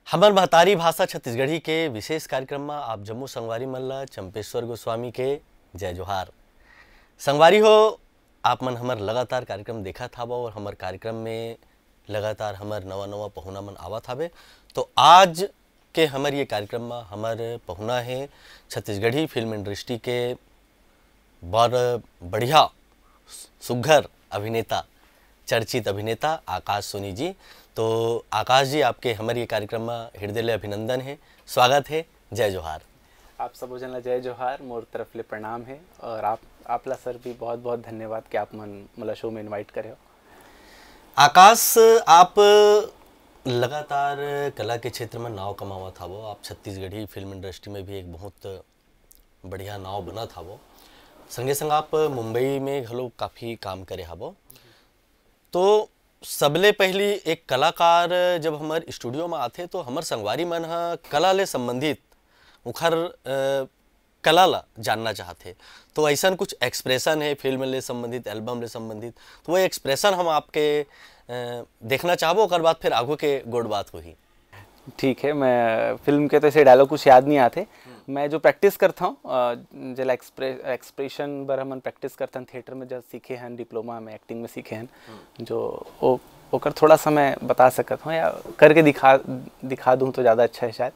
हमर महतारी भाषा छत्तीसगढ़ी के विशेष कार्यक्रम में आप जम्मू संगवारी मन ला चंपेश्वर गोस्वामी के जय जोहार। संगवारी हो, आप मन हमर लगातार कार्यक्रम देखा था और हमर कार्यक्रम में लगातार हमर नवा नवा पहुना मन आवत हवे। तो आज के हमर ये कार्यक्रम में हमर पहुना है छत्तीसगढ़ी फिल्म इंडस्ट्री के बड़ बढ़िया सुघर अभिनेता, चर्चित अभिनेता आकाश सोनी जी। तो आकाश जी, आपके हमारे ये कार्यक्रम में हृदय अभिनंदन है, स्वागत है, जय जोहार। आप सब जन जय जोहार, मोर तरफ ले प्रणाम है। और आपला सर भी बहुत बहुत धन्यवाद कि आप मला शो में इनवाइट करे हो। आकाश, आप लगातार कला के क्षेत्र में नाव कमावा था वो, आप छत्तीसगढ़ी फिल्म इंडस्ट्री में भी एक बहुत बढ़िया नाव बना था वो। संगे संग आप मुंबई में घलो काफ़ी काम करे हवो। तो सबले पहली एक कलाकार जब हमार स्टूडियो में आते तो हमार संगवारी मन कला ले संबंधित उखर कला ला जानना चाहते। तो ऐसा कुछ एक्सप्रेशन है फिल्म ले संबंधित, एल्बम ले संबंधित, तो वो एक्सप्रेशन हम आपके देखना चाहबो, और बाद फिर आगू के गोड़ बात हुई। ठीक है, मैं फिल्म के तो ऐसे डायलॉग कुछ याद नहीं आते। मैं जो प्रैक्टिस करता हूँ जला एक्सप्रेशन बर हमन प्रैक्टिस करते हैं थिएटर में, जब सीखे हैं डिप्लोमा में एक्टिंग में सीखे हैं, जो ओकर थोड़ा सा मैं बता सकता हूँ या करके दिखा दूँ तो ज़्यादा अच्छा है शायद।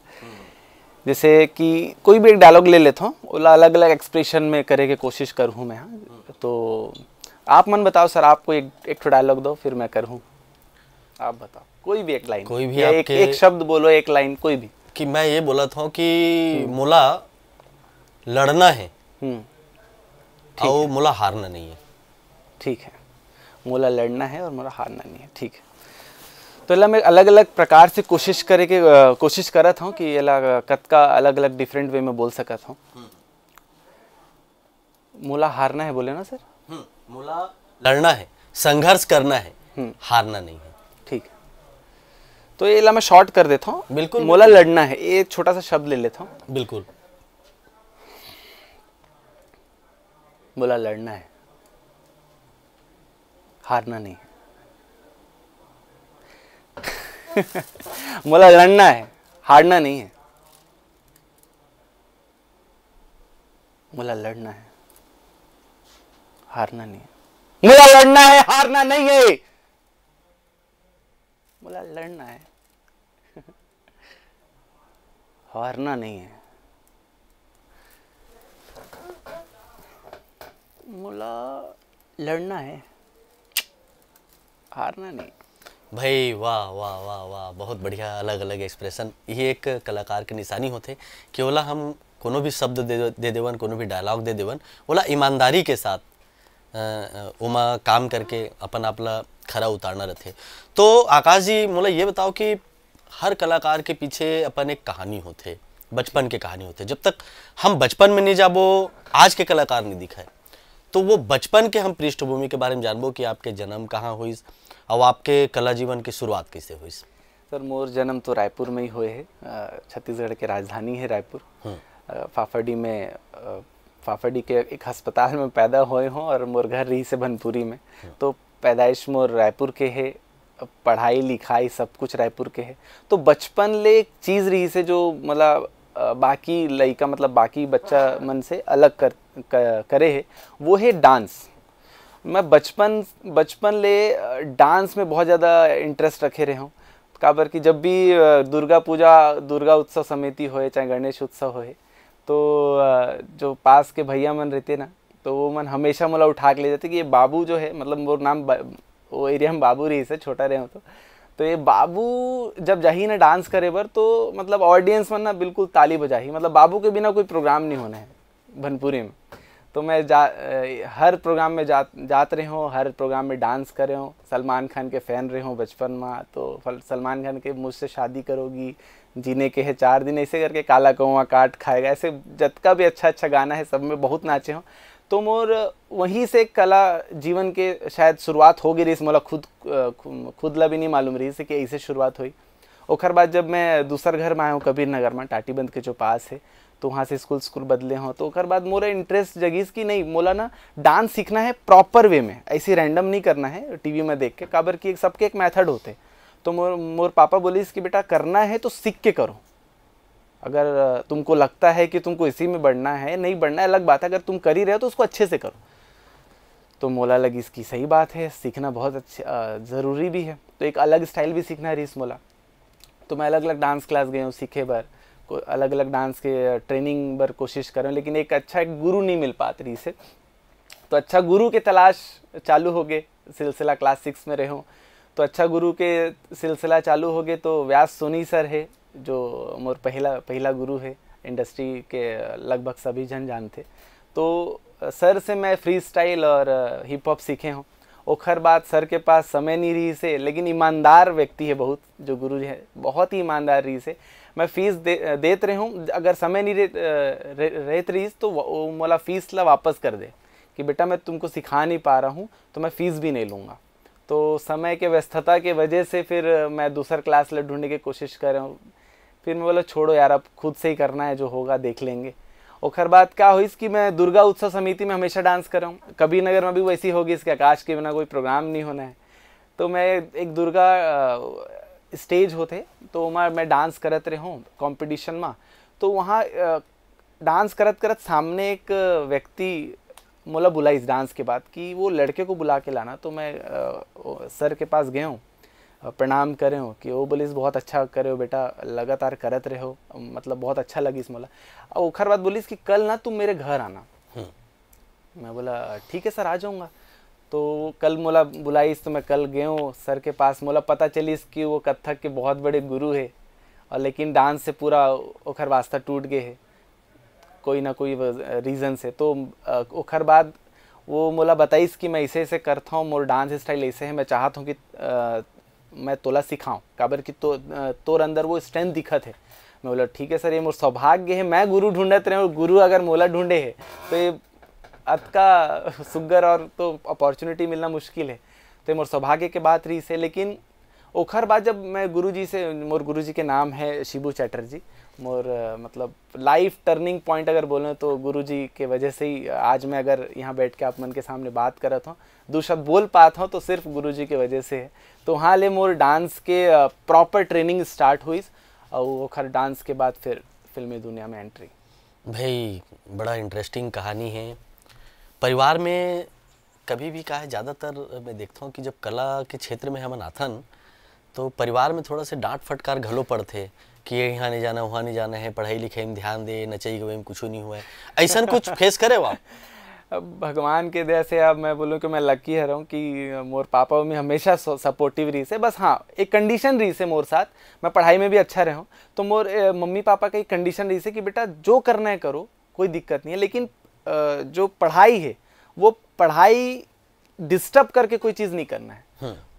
जैसे कि कोई भी एक डायलॉग ले लेता हूँ, ओला अलग अलग एक्सप्रेशन में करे के कोशिश करूँ मैं। हाँ, तो आप मन बताओ सर, आपको एक डायलॉग दो, फिर मैं करूँ। आप बताओ कोई भी एक लाइन, कोई भी एक शब्द बोलो, एक लाइन कोई भी। कि मैं ये बोला था कि मुला लड़ना है और मुला हारना नहीं है। ठीक है, मुला लड़ना है और मुला हारना नहीं है, ठीक है। तो इला मैं अलग अलग प्रकार से कोशिश करत हूँ कि इला कत का अलग अलग डिफरेंट वे में बोल सकत हूँ। मुला हारना है बोले ना सर? मुला लड़ना है, संघर्ष करना है, हारना नहीं है। ठीक है, तो ये ला मैं शॉर्ट कर देता हूँ। बिल्कुल, मोला लड़ना है, ये छोटा सा शब्द ले लेता हूँ। बिल्कुल, मोला लड़ना है, हारना नहीं है। मोला लड़ना है, हारना नहीं है। मोला लड़ना है, हारना नहीं है। मोला लड़ना है, हारना नहीं है। मोला लड़ना है, हारना नहीं है। मुला लड़ना है, हारना नहीं। भाई वाह वाह वाह वाह, बहुत बढ़िया अलग अलग एक्सप्रेशन। ये एक कलाकार के निशानी होते कि ओला हम कोनो भी शब्द दे देवन, कोनो भी डायलॉग दे देवन, ओला ईमानदारी के साथ उमा काम करके अपन आपला खरा उतारना रहते। तो आकाश जी, मोला ये बताओ कि हर कलाकार के पीछे अपन एक कहानी होते, बचपन के कहानी होते। जब तक हम बचपन में नहीं जाबो, आज के कलाकार नहीं दिखाए, तो वो बचपन के हम पृष्ठभूमि के बारे में जानबो कि आपके जन्म कहाँ हुई और आपके कला जीवन की शुरुआत कैसे हुई। सर, मोर जन्म तो रायपुर में ही हुए है। छत्तीसगढ़ के राजधानी है रायपुर। फाफड़ी के एक अस्पताल में पैदा हुए हों और मोर घर रही से भनपुरी में। तो पैदाइश मोर रायपुर के है, पढ़ाई लिखाई सब कुछ रायपुर के है। तो बचपन ले एक चीज़ रही से जो मतलब बाकी लड़का मतलब बाकी बच्चा मन से अलग करे है, वो है डांस। मैं बचपन ले डांस में बहुत ज़्यादा इंटरेस्ट रखे रहे हूँ। काबर कि जब भी दुर्गा उत्सव समिति होए चाहे गणेश उत्सव होए, तो जो पास के भैया मन रहते ना, तो वो मन हमेशा मला उठा के ले जाते कि ये बाबू जो है, मतलब मोर नाम वो एरिया में बाबू रही से छोटा रहे हो, तो ये बाबू जब जाही ना डांस करे बर, तो मतलब ऑडियंस मन ना बिल्कुल ताली बजाही। मतलब बाबू के बिना कोई प्रोग्राम नहीं होना है भनपुरी में। तो मैं हर प्रोग्राम में जात रहे हूँ, हर प्रोग्राम में डांस करे हूँ। सलमान खान के फ़ैन रहे हूँ बचपन में, तो सलमान खान के मुझसे शादी करोगी, जीने के है 4 दिन, ऐसे करके काला कौवा काट खाएगा, ऐसे जतका भी अच्छा गाना है सब में बहुत नाचे हूँ। तो मोर वहीं से कला जीवन के शायद शुरुआत हो गई रही। मोला खुद ला भी नहीं मालूम रही से कि ऐसे शुरुआत हुई। ओखर बाद जब मैं दूसर घर में आया हूँ कबीर नगर में, टाटीबंद के जो पास है, तो वहाँ से स्कूल बदले हों। तो ओकर बाद मोरा इंटरेस्ट जगीस कि नहीं, मोला ना डांस सीखना है प्रॉपर वे में, ऐसे रैंडम नहीं करना है टीवी में देख के। काबर कि सबके एक मेथड होते। तो मोर पापा बोली कि बेटा करना है तो सीख के करो, अगर तुमको लगता है कि तुमको इसी में बढ़ना है, नहीं बढ़ना है अलग बात है, अगर तुम कर ही रहे हो तो उसको अच्छे से करो। तो मोला लगी इसकी सही बात है, सीखना बहुत अच्छा ज़रूरी भी है, तो एक अलग स्टाइल भी सीखना रही इस मोला। तो मैं अलग अलग डांस क्लास गए हूँ सीखे बार, अलग अलग डांस के ट्रेनिंग बर कोशिश कर रहा हूँ, लेकिन एक अच्छा एक गुरु नहीं मिल पाती रही से। तो अच्छा गुरु के तलाश चालू हो गए, सिलसिला क्लास 6 में रहे हूँ, तो अच्छा गुरु के सिलसिला चालू हो गए। तो व्यास सोनी सर है जो मोर पहला गुरु है, इंडस्ट्री के लगभग सभी जन जानते। तो सर से मैं फ्री स्टाइल और हिप हॉप सीखे हूँ। ओखर बाद सर के पास समय नहीं रही से, लेकिन ईमानदार व्यक्ति है बहुत, जो गुरु जी है बहुत ही ईमानदार रही से। मैं फीस देते रहे हूँ, अगर समय नहीं रहत रही तो वो मोला फीस ला वापस कर दे कि बेटा मैं तुमको सिखा नहीं पा रहा हूँ तो मैं फ़ीस भी नहीं लूँगा। तो समय के व्यस्तता के वजह से फिर मैं दूसरा क्लास ले ढूंढने की कोशिश कर रहा हूँ। फिर मैं बोला छोड़ो यार, अब खुद से ही करना है, जो होगा देख लेंगे। और बात क्या हुई कि मैं दुर्गा उत्सव समिति में हमेशा डांस कर रहा हूँ, कभी नगर में भी वैसी होगी इसके आकाश के बिना कोई प्रोग्राम नहीं होना है। तो मैं एक दुर्गा स्टेज होते तो मैं डांस करत रहे हूँ कॉम्पिटिशन में। तो वहाँ डांस करत सामने एक व्यक्ति मोला बुला इस डांस के बाद कि वो लड़के को बुला के लाना। तो मैं सर के पास गया हूँ, प्रणाम करे हो कि वो बोलिस बहुत अच्छा करे हो बेटा, लगातार करत रहे हो, मतलब बहुत अच्छा लगी इस मोला। और ओखर बात बोलिस कि कल ना तुम मेरे घर आना। मैं बोला ठीक है सर आ जाऊँगा। तो कल मोला बुलाइस, तो मैं कल गया हूँ सर के पास। मोला पता चलिस कि वो कथक के बहुत बड़े गुरु है, और लेकिन डांस से पूरा ओखर वास्ता टूट गए है कोई ना कोई रीज़न से। तो ओखर बाद वो मोला बताइस कि मैं ऐसे ऐसे करता हूँ, मोर डांस स्टाइल ऐसे है, मैं चाहता हूँ कि मैं तोला सिखाऊं, काबर कि तोर अंदर वो स्ट्रेंथ दिखत है। मैं बोला ठीक है सर, ये मोर सौभाग्य है, मैं गुरु ढूंढत रहे और गुरु अगर मोला ढूंढे है तो ये अतका सुगर और तो अपॉर्चुनिटी मिलना मुश्किल है। तो ये मोर सौभाग्य के बात रही से। लेकिन ओखर बाद जब मैं गुरुजी से, मोर गुरुजी के नाम है शिबू चैटर्जी, मोर मतलब लाइफ टर्निंग पॉइंट अगर बोलें तो गुरुजी के वजह से ही आज मैं अगर यहाँ बैठ के आप मन के सामने बात करत हूँ, दो शब्द बोल पाता हूँ तो सिर्फ गुरुजी के वजह से है। तो वहाँ ले मोर डांस के प्रॉपर ट्रेनिंग स्टार्ट हुई, और ओखर डांस के बाद फिर फिल्मी दुनिया में एंट्री। भाई बड़ा इंटरेस्टिंग कहानी है। परिवार में कभी भी का है, ज़्यादातर मैं देखता हूँ कि जब कला के क्षेत्र में हम आथन तो परिवार में थोड़ा से डांट फटकार घलो पड़ते कि ये यहाँ नहीं जाना, वहाँ नहीं जाना है, पढ़ाई लिखाई में ध्यान दे, नचई गवे में कुछ नहीं हुआ है, ऐसा कुछ फेस करे हो आप? अब भगवान के दया से अब मैं बोलूँ कि मैं लकी है रहा हूँ कि मोर पापा में हमेशा सपोर्टिव रही से। बस हाँ, एक कंडीशन रही से मोर साथ, मैं पढ़ाई में भी अच्छा रहा हूँ तो मोर मम्मी पापा का एक कंडीशन रही से कि बेटा जो करना है करो, कोई दिक्कत नहीं है, लेकिन जो पढ़ाई है वो पढ़ाई डिस्टर्ब करके कोई चीज़ नहीं करना है।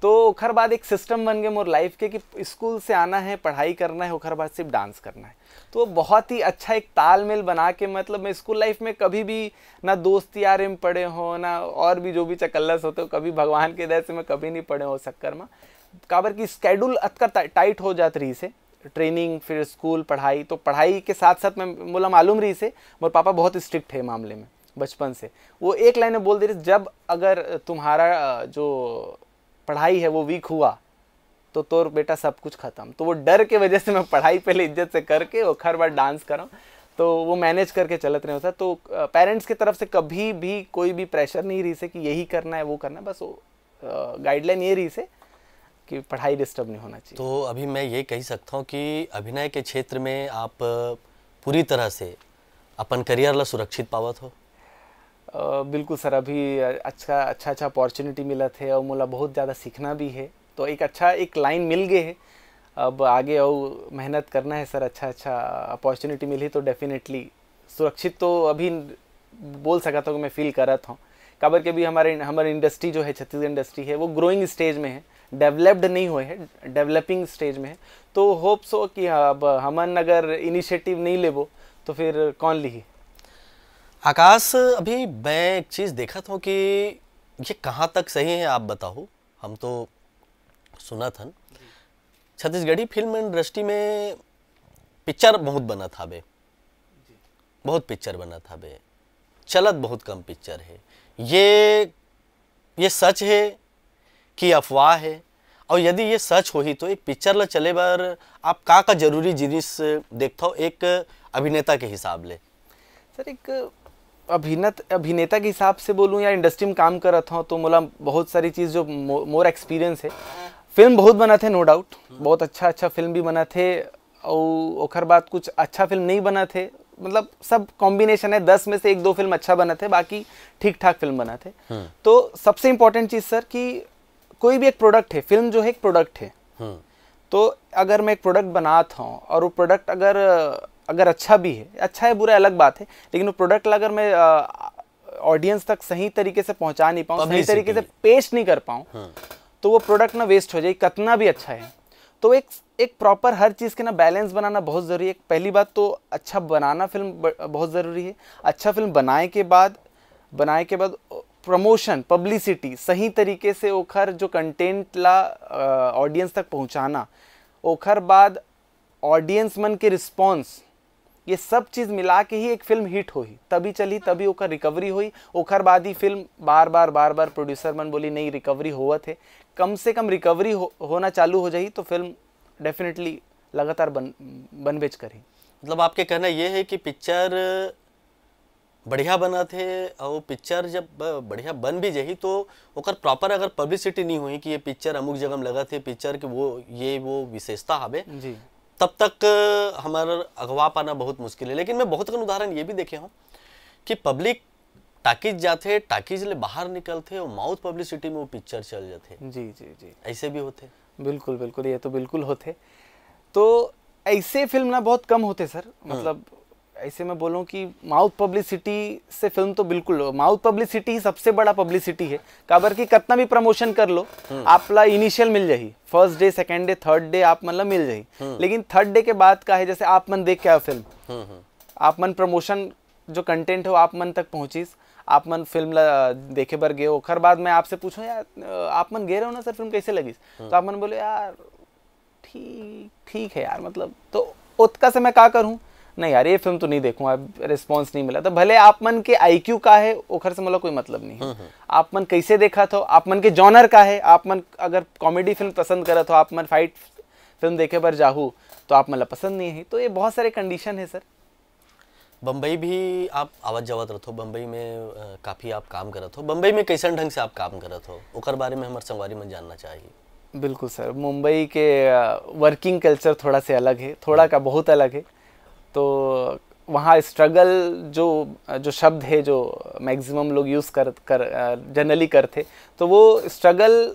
तो ओखर बाद एक सिस्टम बन गया मोर लाइफ के कि स्कूल से आना है, पढ़ाई करना है, ओखर बाद सिर्फ डांस करना है। तो बहुत ही अच्छा एक तालमेल बना के, मतलब मैं स्कूल लाइफ में कभी भी ना दोस्त यार में पढ़े हो, ना और भी जो भी चकल्लस होते हो, कभी भगवान के दया से मैं कभी नहीं पढ़े हो चक्कर में। काबर की स्केड्यूल अतका टाइट हो जात रही से, ट्रेनिंग फिर स्कूल पढ़ाई। तो पढ़ाई के साथ साथ मैं बोला मालूम रही से मोर पापा बहुत स्ट्रिक्ट है मामले में बचपन से। वो एक लाइन में बोल दे रही, जब अगर तुम्हारा जो पढ़ाई है वो वीक हुआ तो तोर बेटा सब कुछ खत्म। तो वो डर के वजह से मैं पढ़ाई पहले इज्जत से करके और हर बार डांस करा, तो वो मैनेज करके चलत रहे होता। तो पेरेंट्स की तरफ से कभी भी कोई भी प्रेशर नहीं रही से कि यही करना है वो करना है, बस वो गाइडलाइन ये रही से कि पढ़ाई डिस्टर्ब नहीं होना चाहिए। तो अभी मैं ये कह सकता हूँ कि अभिनय के क्षेत्र में आप पूरी तरह से अपन करियर ला सुरक्षित पावत हो? बिल्कुल सर, अभी अच्छा अपॉर्चुनिटी मिला थे और मोला बहुत ज़्यादा सीखना भी है। तो एक लाइन मिल गए है, अब आगे और मेहनत करना है सर। अच्छा अपॉर्चुनिटी मिली तो डेफिनेटली सुरक्षित तो अभी बोल सकता हूँ कि मैं फील कर रहा था। काबर के भी हमारी इंडस्ट्री जो है, छत्तीसगढ़ इंडस्ट्री है, वो ग्रोइंग स्टेज में है, डेवलप्ड नहीं हुए है, डेवलपिंग स्टेज में है। तो होप सो कि अब हमन अगर इनिशिएटिव नहीं लेबो तो फिर कौन ली। आकाश, अभी मैं एक चीज़ देखा था कि ये कहाँ तक सही है आप बताओ, हम तो सुना था छत्तीसगढ़ी फिल्म इंडस्ट्री में पिक्चर बहुत बना था बे, बहुत पिक्चर बना था बे, चलत बहुत कम पिक्चर है। ये सच है कि अफवाह है? और यदि ये सच होही तो एक पिक्चर ला चले बार आप का जरूरी जिनिस देखता हो एक अभिनेता के हिसाब ले? सर एक अभिनेता के हिसाब से बोलूँ या इंडस्ट्री में काम करत हूँ तो मोला बहुत सारी चीज़ जो मोर एक्सपीरियंस है। फिल्म बहुत बना थे, नो डाउट, बहुत अच्छा फिल्म भी बना थे, और ओखर बाद कुछ अच्छा फिल्म नहीं बना थे, मतलब सब कॉम्बिनेशन है, 10 में से 1-2 फिल्म अच्छा बना थे, बाकी ठीक ठाक फिल्म बना थे। तो सबसे इम्पोर्टेंट चीज़ सर कि कोई भी एक प्रोडक्ट है, फिल्म जो है एक प्रोडक्ट है। तो अगर मैं एक प्रोडक्ट बनाता हूँ और वो प्रोडक्ट अगर अच्छा भी है, अच्छा है बुरा अलग बात है, लेकिन वो प्रोडक्ट अगर मैं ऑडियंस तक सही तरीके से पहुंचा नहीं पाऊँ, सही तरीके से पेश नहीं कर पाऊँ, तो वो प्रोडक्ट ना वेस्ट हो जाए, कितना भी अच्छा है। तो एक प्रॉपर हर चीज़ के ना बैलेंस बनाना बहुत ज़रूरी है। पहली बात तो अच्छा बनाना फिल्म बहुत ज़रूरी है। अच्छा फिल्म बनाए के बाद प्रमोशन, पब्लिसिटी सही तरीके से ओखर जो कंटेंट ला ऑडियंस तक पहुंचाना, ओखर बाद ऑडियंस मन के रिस्पॉन्स, ये सब चीज़ मिला के ही एक फिल्म हिट होई, तभी चली, तभी ओकर रिकवरी हुई। ओकर बाद ही फिल्म बार बार प्रोड्यूसर मन बोली नहीं रिकवरी होवत है, कम से कम रिकवरी होना चालू हो जाई तो फिल्म डेफिनेटली लगातार बन बेच करी। मतलब आपके कहना ये है कि पिक्चर बढ़िया बना थे और पिक्चर जब बढ़िया बन भी जाही तो ओकर प्रॉपर अगर पब्लिसिटी नहीं हुई कि ये पिक्चर अमुक जगह में लगा थे, पिक्चर के वो विशेषता हवे जी, तब तक हमारा अगवा पाना बहुत मुश्किल है। लेकिन मैं बहुत कन उदाहरण ये भी देखे हूँ कि पब्लिक टाकीज जाते, टाकीज ले बाहर निकलते और माउथ पब्लिसिटी में वो पिक्चर चल जाते। जी जी जी, ऐसे भी होते। बिल्कुल बिल्कुल, ये तो बिल्कुल होते। तो ऐसे फिल्म ना बहुत कम होते सर, मतलब ऐसे मैं बोलूँ कि माउथ पब्लिसिटी से फिल्म तो बिल्कुल, माउथ पब्लिसिटी ही सबसे बड़ा पब्लिसिटी है। काबर की कितना भी प्रमोशन कर लो, आपला इनिशियल मिल जाही, first day, second day, third day आप मतलब मिल जाही, लेकिन थर्ड डे के बाद का है, जैसे आप मन देख के आए फिल्म, आप मन प्रमोशन जो कंटेंट हो आप मन तक पहुंचीस, आप मन फिल्म ला देखे बर गए, ओखर बाद मैं आपसे पूछूं यार आप मन गए रहो ना सर, फिल्म कैसे लगी, तो आप मन बोले यार ठीक है यार, मतलब तो उतका से मैं क्या करूं, नहीं यार ये फिल्म तो नहीं देखूंगा, रिस्पांस नहीं मिला। तो भले आप मन के आईक्यू का है ओखर से मतलब कोई मतलब नहीं है, आप मन कैसे देखा था, आप मन के जॉनर का है, आप मन अगर कॉमेडी फिल्म पसंद करा तो आप मन फाइट फिल्म देखे बर जाहू तो आप मतलब पसंद नहीं है। तो ये बहुत सारे कंडीशन है सर। बम्बई भी आप आवत जावत रहो, बम्बई में काफ़ी आप काम करत हो, बम्बई में कैसन ढंग से आप काम करत हो ओकर बारे में हमारे संगवारी में जानना चाहिए। बिल्कुल सर, मुंबई के वर्किंग कल्चर थोड़ा से अलग है, थोड़ा का बहुत अलग है। तो वहाँ स्ट्रगल जो शब्द है जो मैक्सिमम लोग यूज़ कर जनरली करते, तो वो स्ट्रगल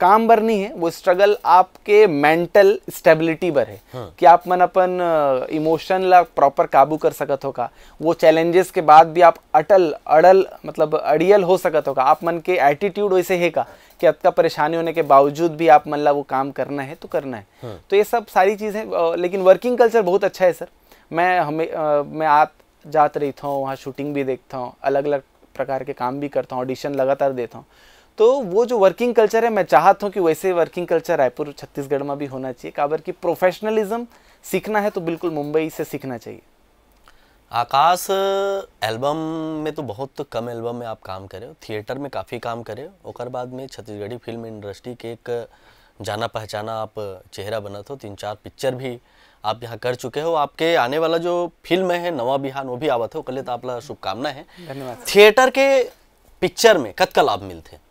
काम बर नहीं है, वो स्ट्रगल आपके मेंटल स्टेबिलिटी बर है। कि आप मन अपन इमोशन ला प्रॉपर काबू कर सकत हो का, वो चैलेंजेस के बाद भी आप अड़ल मतलब अड़ियल हो सकत हो का, आप मन के एटीट्यूड वैसे है का कि अतका परेशानी होने के बावजूद भी आप मन ला वो काम करना है तो करना है। तो ये सब सारी चीज़ें, लेकिन वर्किंग कल्चर बहुत अच्छा है सर। मैं जात रहता हूँ, वहाँ शूटिंग भी देखता हूँ, अलग अलग प्रकार के काम भी करता हूँ, ऑडिशन लगातार देता हूँ। तो वो जो वर्किंग कल्चर है, मैं चाहता हूँ कि वैसे वर्किंग कल्चर रायपुर छत्तीसगढ़ में भी होना चाहिए। काबर की प्रोफेशनलिज्म सीखना है तो बिल्कुल मुंबई से सीखना चाहिए। आकाश एल्बम में तो बहुत कम एल्बम में आप काम करे हो, थिएटर में काफ़ी काम करे हो, ओकर बाद में छत्तीसगढ़ी फिल्म इंडस्ट्री के एक जाना पहचाना आप चेहरा बना हो, 3-4 पिक्चर भी आप यहाँ कर चुके हो। आपके आने वाला जो फिल्म है नवा बिहान वो भी आवत हो, कल तो आपला शुभकामना है। धन्यवाद। थिएटर के पिक्चर में कतका लाभ मिलते?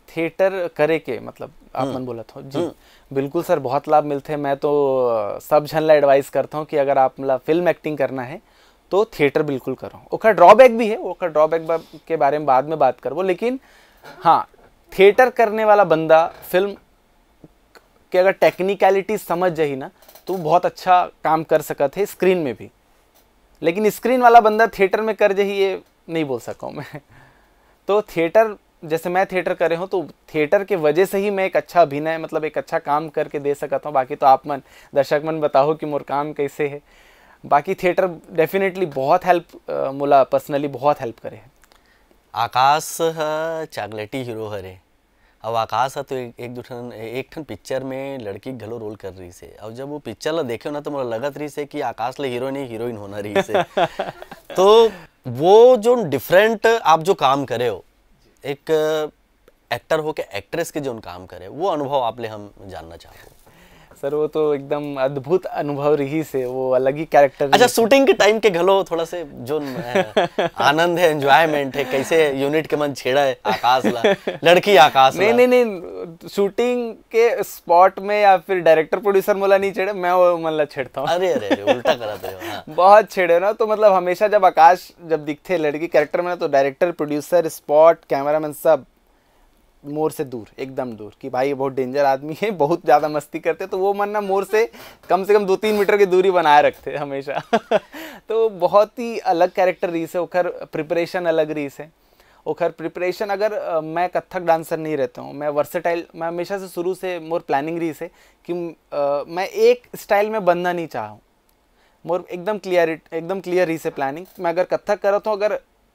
थिएटर करे के मतलब आप मन बोला था जी, बिल्कुल सर, बहुत लाभ मिलते हैं। मैं तो सब जन ला एडवाइस करता हूँ कि अगर आप मतलब फिल्म एक्टिंग करना है तो थिएटर बिल्कुल करो। ओकर ड्रॉबैक भी है, ओकर ड्रॉबैक के बारे में बाद में बात करबो, लेकिन हाँ, थिएटर करने वाला बंदा फिल्म के अगर टेक्निकलिटी समझ जाही ना तो बहुत अच्छा काम कर सकत है स्क्रीन में भी। लेकिन स्क्रीन वाला बंदा थिएटर में कर जाही ये नहीं बोल सका हूँ मैं। तो थिएटर, जैसे मैं थिएटर करे हूँ तो थिएटर के वजह से ही मैं एक अच्छा अभिनय मतलब एक अच्छा काम करके दे सकता हूँ। बाकी तो आप मन दर्शक मन बताओ कि मोर काम कैसे है। बाकी थिएटर डेफिनेटली बहुत हेल्प मोला पर्सनली बहुत हेल्प करे है। आकाश चॉकलेटी हीरो हरे, अब आकाश तो एक ठन पिक्चर में लड़की घलो रोल कर रही से, और जब वो पिक्चर ला देखे ना तो मोला लगत रही से कि आकाश ले हीरो नहीं हीरोइन होना रही से। तो वो जो डिफरेंट आप जो काम करे हो, एक एक्टर हो के एक्ट्रेस के जो काम करे वो अनुभव आप ले हम जानना चाहते। सर वो तो एकदम अद्भुत अनुभव रही से, वो अलग ही कैरेक्टर। अच्छा, शूटिंग के टाइम के घलो थोड़ा से जो आनंद है, एंजॉयमेंट है, कैसे यूनिट के मन छेड़ा है आकाश ला, लड़की आकाश ला? नहीं, शूटिंग के स्पॉट में या फिर डायरेक्टर प्रोड्यूसर मोला नहीं छेड़े, मैं वो मतलब छेड़ता हूँ। अरे अरे अरे, उल्टा करते हो। हाँ। बहुत छेड़े ना, तो मतलब हमेशा जब आकाश जब दिखते लड़की कैरेक्टर में, तो डायरेक्टर प्रोड्यूसर स्पॉट कैमरामैन सब मोर से दूर, एकदम दूर, कि भाई ये बहुत डेंजर आदमी है, बहुत ज़्यादा मस्ती करते, तो वो मन ना मोर से कम 2-3 मीटर की दूरी बनाए रखते हमेशा। तो बहुत ही अलग कैरेक्टर रही से, ओखर प्रिपरेशन अलग रही से। ओखर प्रिपरेशन अगर मैं कथक डांसर नहीं रहता हूँ, मैं वर्सेटाइल, मैं हमेशा से शुरू से मोर प्लानिंग रही से कि मैं एक स्टाइल में बनना नहीं चाहूँ। मोर एकदम क्लियर रही से प्लानिंग। मैं अगर कथक करत हूँ,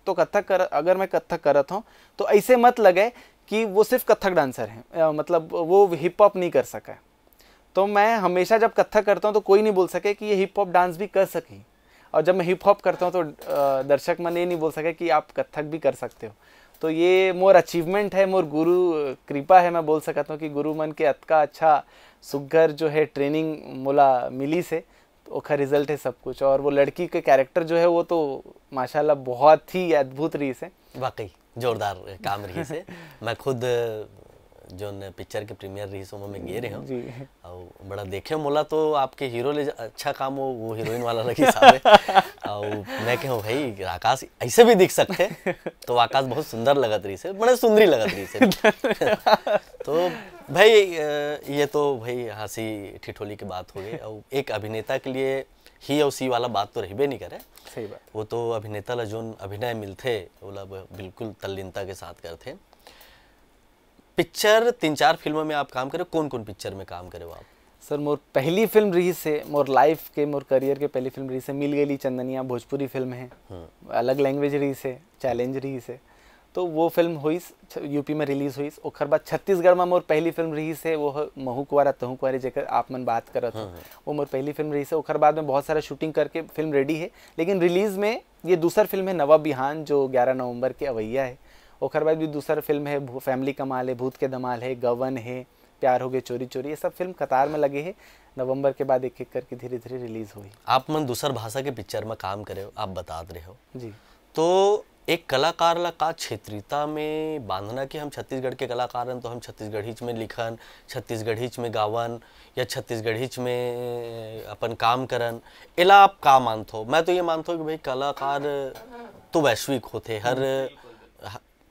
अगर मैं कथक करत हूँ तो ऐसे मत लगे कि वो सिर्फ कथक डांसर हैं, मतलब वो हिप हॉप नहीं कर सका है। तो मैं हमेशा जब कथक करता हूँ तो कोई नहीं बोल सके कि ये हिप हॉप डांस भी कर सकी, और जब मैं हिप हॉप करता हूँ तो दर्शक मन ये नहीं बोल सके कि आप कथक भी कर सकते हो। तो ये मोर अचीवमेंट है, मोर गुरु कृपा है, मैं बोल सकता हूँ कि गुरु मन के अतका अच्छा सुघर जो है ट्रेनिंग मोला मिली से, तो ओखर रिजल्ट है सब कुछ। और वो लड़की के कैरेक्टर जो है वो तो माशाल्लाह बहुत ही अद्भुत रही से, वाकई जोरदार काम रही से। मैं खुद जो पिक्चर के प्रीमियर रही सो में गे रहे हूँ और बड़ा देखे मोला, तो आपके हीरो ले अच्छा काम हो, वो हीरोइन वाला लगी साहब। और मैं कहूँ भाई आकाश ऐसे भी दिख सकते, तो आकाश बहुत सुंदर लगत रही से, बड़े सुंदरी लगत रही से। तो भाई ये तो भाई हंसी ठिठोली की बात हो गई, और एक अभिनेता के लिए ही और सी वाला बात तो रहबे नहीं करे। सही बात। वो तो अभिनेता ला जोन अभिनय मिलते वो बिल्कुल तल्लीनता के साथ करते। पिक्चर 3-4 फिल्मों में आप काम करे, कौन कौन पिक्चर में काम करे हो आप? सर मोर पहली फिल्म रही से, मोर लाइफ के मोर करियर के पहली फिल्म रही से मिल गई चंदनिया, भोजपुरी फिल्म है, अलग लैंग्वेज रही से, चैलेंज रही से। तो वो फिल्म हुई यूपी में रिलीज हुई। ओखर बाद छत्तीसगढ़ में मोर पहली फिल्म रही से, वो महू कुंवारा तहू कुंवारी जेकर आप मन बात करत हो, वो मोर पहली फिल्म रही से। ओखर बाद में बहुत सारा शूटिंग करके फिल्म रेडी है, लेकिन रिलीज में ये दूसरा फिल्म है नवा बिहान, जो 11 नवंबर के अवैया है। ओखर बाद भी दूसरा फिल्म है फैमिली कमाल है, भूत के धमाल है, गवन है, प्यार हो गए चोरी चोरी, ये सब फिल्म कतार में लगे हैं। नवंबर के बाद एक एक करके धीरे धीरे रिलीज हुई। आप मन दूसर भाषा के पिक्चर में काम करे हो, आप बता रहे हो जी। तो एक कलाकार ला का क्षेत्रीयता में बांधना कि हम छत्तीसगढ़ के कलाकार हैं तो हम छत्तीसगढ़ीच में लिखन, छत्तीसगढ़ीच में गावन या छत्तीसगढ़ीच में अपन काम करन, एला आप का मानते हो? मैं तो ये मानता हूँ कि भाई कलाकार तो वैश्विक होते, हर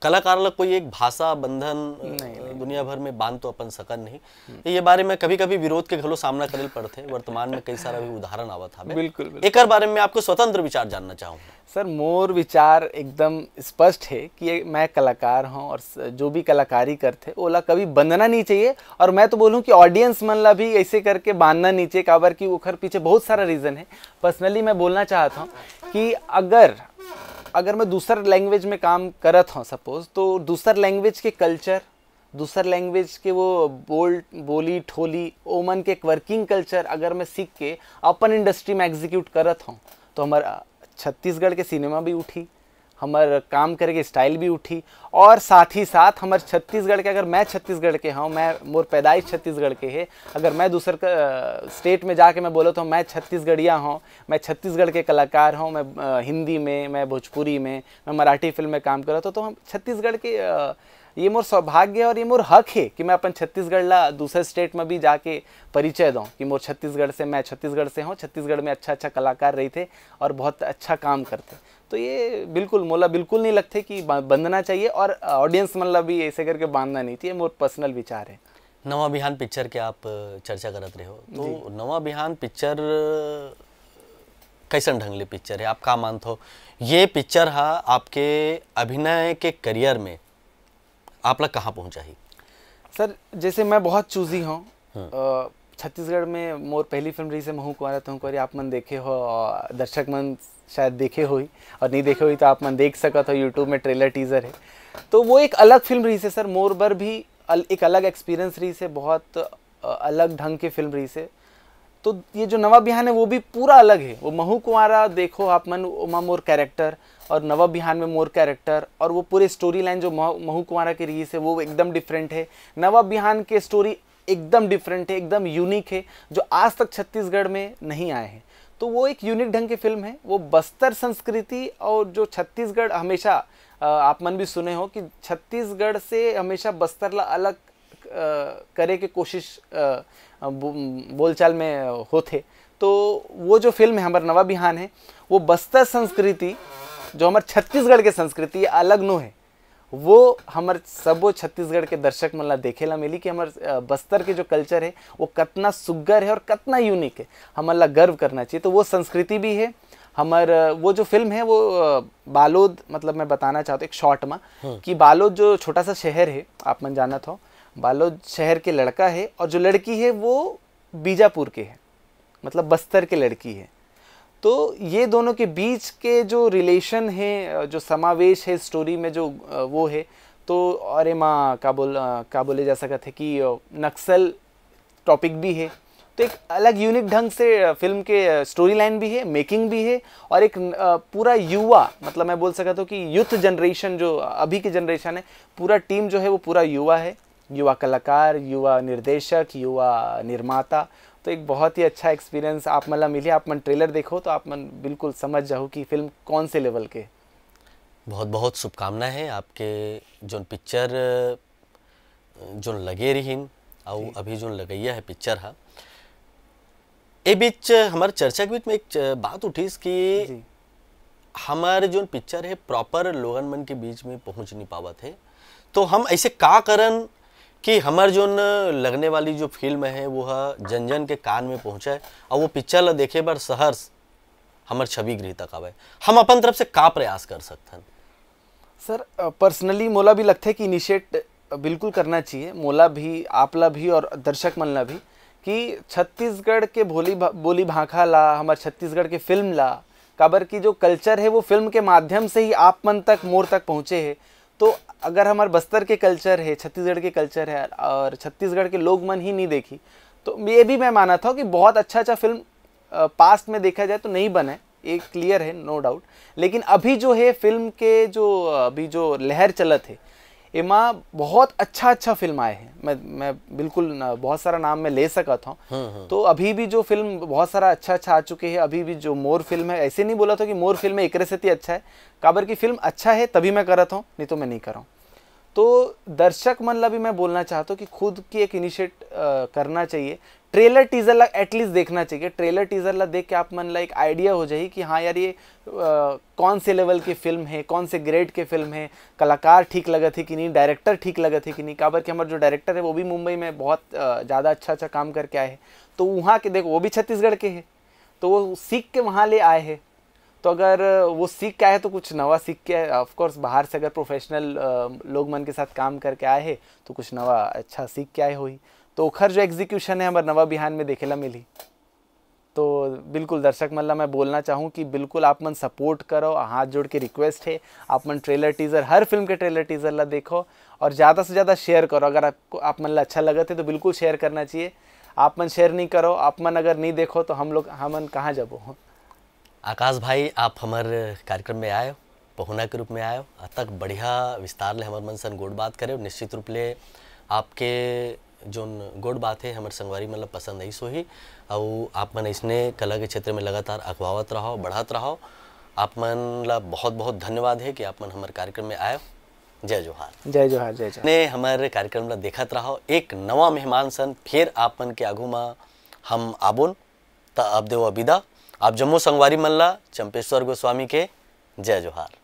कलाकार ला कोई एक भाषा बंधन दुनिया भर में बांध तो अपन सकन नहीं। ये बारे में कभी कभी विरोध के घलो सामना करे पड़ते, वर्तमान में कई सारा भी उदाहरण आवत है। बिल्कुल। एक बारे में आपको स्वतंत्र विचार जानना चाहूँ। सर मोर विचार एकदम स्पष्ट है कि मैं कलाकार हूँ और जो भी कलाकारी करते ओला कभी बंधना नहीं चाहिए। और मैं तो बोलूँ कि ऑडियंस मन ला भी ऐसे करके बांधना नहीं चाहिए, काबर की उखर पीछे बहुत सारा रीज़न है। पर्सनली मैं बोलना चाहता हूँ कि अगर मैं दूसर लैंग्वेज में काम करत हूँ सपोज, तो दूसर लैंग्वेज के कल्चर, दूसर लैंग्वेज के वो बोली ठोली ओमन के एक वर्किंग कल्चर अगर मैं सीख के अपन इंडस्ट्री में एग्जीक्यूट करत हूँ, तो हमारा छत्तीसगढ़ के सिनेमा भी उठी, हमार काम करे के स्टाइल भी उठी, और साथ ही साथ हमारे छत्तीसगढ़ के, अगर मैं छत्तीसगढ़ के हूँ, मैं मोर पैदाइश छत्तीसगढ़ के है, अगर मैं दूसर स्टेट में जाके मैं बोला तो मैं छत्तीसगढ़िया हूँ, मैं छत्तीसगढ़ के कलाकार हूँ, मैं हिंदी में, मैं भोजपुरी में, मैं मराठी फिल्म में काम कर रहा तो हम छत्तीसगढ़ के ये मोर सौभाग्य और ये मोर हक है कि मैं अपन छत्तीसगढ़ ला दूसरे स्टेट में भी जाके परिचय दूँ कि मोर छत्तीसगढ़ से, मैं छत्तीसगढ़ से हूँ, छत्तीसगढ़ में अच्छा कलाकार रही थे और बहुत अच्छा काम करते। तो ये बिल्कुल मोला बिल्कुल नहीं लगते कि बंधना चाहिए, और ऑडियंस मन ला भी ऐसे करके बांधना नहीं चाहिए। मोर पर्सनल विचार है। नवा बिहान पिक्चर के आप चर्चा करत रहे हो, तो नवा बिहान पिक्चर कैसन ढंग ले पिक्चर है, आप का मानते हो? ये पिक्चर हा आपके अभिनय के करियर में आप लोग कहाँ पहुँचा ही? सर जैसे मैं बहुत चूजी हूँ, छत्तीसगढ़ में मोर पहली फिल्म रही से महू कुंवारा तहू कुंवारी, आप मन देखे हो, दर्शक मन शायद देखे हुई, और नहीं देखे हुई तो आप मन देख सकत हो, यूट्यूब में ट्रेलर टीजर है। तो वो एक अलग फिल्म रही से सर, मोर बर भी एक अलग एक्सपीरियंस रही से, बहुत अलग ढंग की फिल्म रही से। तो ये जो नवा बिहान है वो भी पूरा अलग है। वो महू कुंवारा देखो आप मन, उमा मोर कैरेक्टर, और नवा बिहान में मोर कैरेक्टर, और वो पूरे स्टोरी लाइन जो महू कुंवारा की रही है वो एकदम डिफरेंट है। नवा बिहान के स्टोरी एकदम डिफरेंट है, एकदम यूनिक है, जो आज तक छत्तीसगढ़ में नहीं आए हैं। तो वो एक यूनिक ढंग की फिल्म है। वो बस्तर संस्कृति और जो छत्तीसगढ़ हमेशा आप मन भी सुने हो कि छत्तीसगढ़ से हमेशा बस्तर ला अलग करे के कोशिश बोलचाल में होते। तो वो जो फिल्म है हमारा नवा बिहान है, वो बस्तर संस्कृति जो हमारे छत्तीसगढ़ के संस्कृति अलग नो है, वो हमारे सब छत्तीसगढ़ के दर्शक मन ला देखेला मिली कि हमारे बस्तर के जो कल्चर है वो कितना सुग्घर है और कितना यूनिक है, हमारे ला गर्व करना चाहिए। तो वो संस्कृति भी है हमार। वो जो फिल्म है वो बालोद, मतलब मैं बताना चाहता हूँ एक शॉर्ट में कि बालोद जो छोटा सा शहर है, आप मन जाना था, बालोद शहर के लड़का है और जो लड़की है वो बीजापुर के है, मतलब बस्तर के लड़की है। तो ये दोनों के बीच के जो रिलेशन है, जो समावेश है स्टोरी में जो वो है, तो अरे माँ क्या बोले जा सकते है कि नक्सल टॉपिक भी है। तो एक अलग यूनिक ढंग से फिल्म के स्टोरी लाइन भी है, मेकिंग भी है, और एक पूरा युवा, मतलब मैं बोल सकता हूँ कि यूथ जनरेशन जो अभी की जनरेशन है, पूरा टीम जो है वो पूरा युवा है, युवा कलाकार, युवा निर्देशक, युवा निर्माता। तो एक बहुत ही अच्छा एक्सपीरियंस आप मतलब मिली। आप मन ट्रेलर देखो तो आप मन बिल्कुल समझ जाओ कि फिल्म कौन से लेवल के। बहुत बहुत शुभकामनाएं हैं आपके जो पिक्चर जो लगे रहीन और अभी जो लगैया है पिक्चर है। ए बीच हमारे चर्चा के बीच में एक बात उठी कि हमारे जो पिक्चर है प्रॉपर लोगन मन के बीच में पहुंच नहीं पावत है, तो हम ऐसे का करन कि हमार जो लगने वाली जो फिल्म है वो जन जन के कान में पहुँचाए और वो पिक्चर ला देखे बार सहर्ष हमार छवि गृह तक आवे। हम अपन तरफ से का प्रयास कर सकते हैं? सर पर्सनली मोला भी लगता है कि इनिशिएट बिल्कुल करना चाहिए, मोला भी, आपला भी और दर्शक मन ला भी, कि छत्तीसगढ़ के बोली भाखा ला, हमारे छत्तीसगढ़ के फिल्म ला, काबर की जो कल्चर है वो फिल्म के माध्यम से ही आप मन तक, मोर तक पहुँचे है। तो अगर हमारे बस्तर के कल्चर है, छत्तीसगढ़ के कल्चर है और छत्तीसगढ़ के लोग मन ही नहीं देखी, तो ये भी मैं माना था कि बहुत अच्छा फिल्म पास्ट में देखा जाए तो नहीं बने, एक क्लियर है, नो डाउट। लेकिन अभी जो है फिल्म के जो अभी जो लहर चलत है, एमा बहुत अच्छा फिल्म आए हैं। मैं बिल्कुल बहुत सारा नाम मैं ले सका था। तो अभी भी जो फिल्म बहुत सारा अच्छा आ चुके हैं। अभी भी जो मोर फिल्म है, ऐसे नहीं बोला था कि मोर फिल्म है एकरे से अच्छा है, काबर की फिल्म अच्छा है तभी मैं करत हूँ, नहीं तो मैं नहीं कर रहा हूँ। तो दर्शक मन ला भी मैं बोलना चाहता हूँ कि खुद की एक इनिशिएट करना चाहिए। ट्रेलर टीजर ला एटलीस्ट देखना चाहिए। ट्रेलर टीजर ला देख के आप मन ला एक आइडिया हो जाए कि हाँ यार ये कौन से लेवल की फिल्म है, कौन से ग्रेड के फिल्म है, कलाकार ठीक लगा थे कि नहीं, डायरेक्टर ठीक लगा थे कि नहीं। काबर के हमारे जो डायरेक्टर है वो भी मुंबई में बहुत ज़्यादा अच्छा काम करके आए हैं। तो वहाँ के देखो वो भी छत्तीसगढ़ के हैं, तो वो सीख के वहाँ ले आए हैं। तो अगर वो सीख के आए तो कुछ नवा सीख के, ऑफकोर्स बाहर से अगर प्रोफेशनल लोग मन के साथ काम करके आए हैं तो कुछ नवा अच्छा सीख के आए हो ही। तो ओखर जो एग्जीक्यूशन है हमारे नवा बिहान में देखेला मिली। तो बिल्कुल दर्शक मन ला मैं बोलना चाहूँ कि बिल्कुल आप मन सपोर्ट करो, हाथ जोड़ के रिक्वेस्ट है, आप मन ट्रेलर टीज़र, हर फिल्म के ट्रेलर टीज़र ला देखो और ज़्यादा से ज़्यादा शेयर करो। अगर आप मन ला अच्छा लगा थे तो बिल्कुल शेयर करना चाहिए। आप मन शेयर नहीं करो, आप मन अगर नहीं देखो तो हम कहाँ जाबो। आकाश भाई, आप हमारे कार्यक्रम में आए, पहुना के रूप में आए, तक बढ़िया विस्तार ले हमारे मन सन गोड़ बात करे। निश्चित रूप ले आपके जो गोड़ बात है हमारे संगवारी मतलब पसंद नहीं सोही, और आप मन इसने कला के क्षेत्र में लगातार अखवावत रहो, बढ़त रहो। आप मन ला बहुत बहुत धन्यवाद है कि आप मन हमारे कार्यक्रम में आए। जय जोहार। जय जोहार। जय जोहार। ने हमारे कार्यक्रम ला देखत रहो। एक नवा मेहमान सन फिर आप मन के आगू में हम आबोन त अब देव विदा। आप जम्मू संगवारी मन ला चंपेश्वर गोस्वामी के जय जोहार।